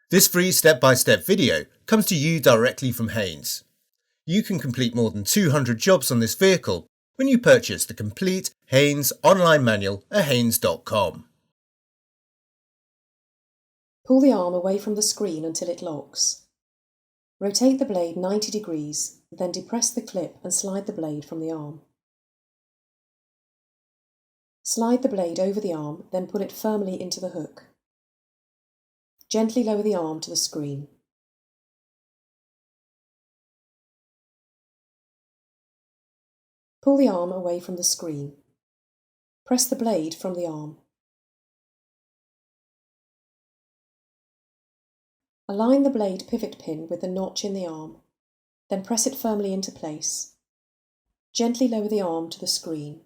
This free step-by-step video comes to you directly from Haynes. You can complete more than 200 jobs on this vehicle when you purchase the complete Haynes online manual at haynes.com. Pull the arm away from the screen until it locks. Rotate the blade 90 degrees, then depress the clip and slide the blade from the arm. Slide the blade over the arm, then pull it firmly into the hook. Gently lower the arm to the screen. Pull the arm away from the screen. Press the blade from the arm. Align the blade pivot pin with the notch in the arm, then press it firmly into place. Gently lower the arm to the screen.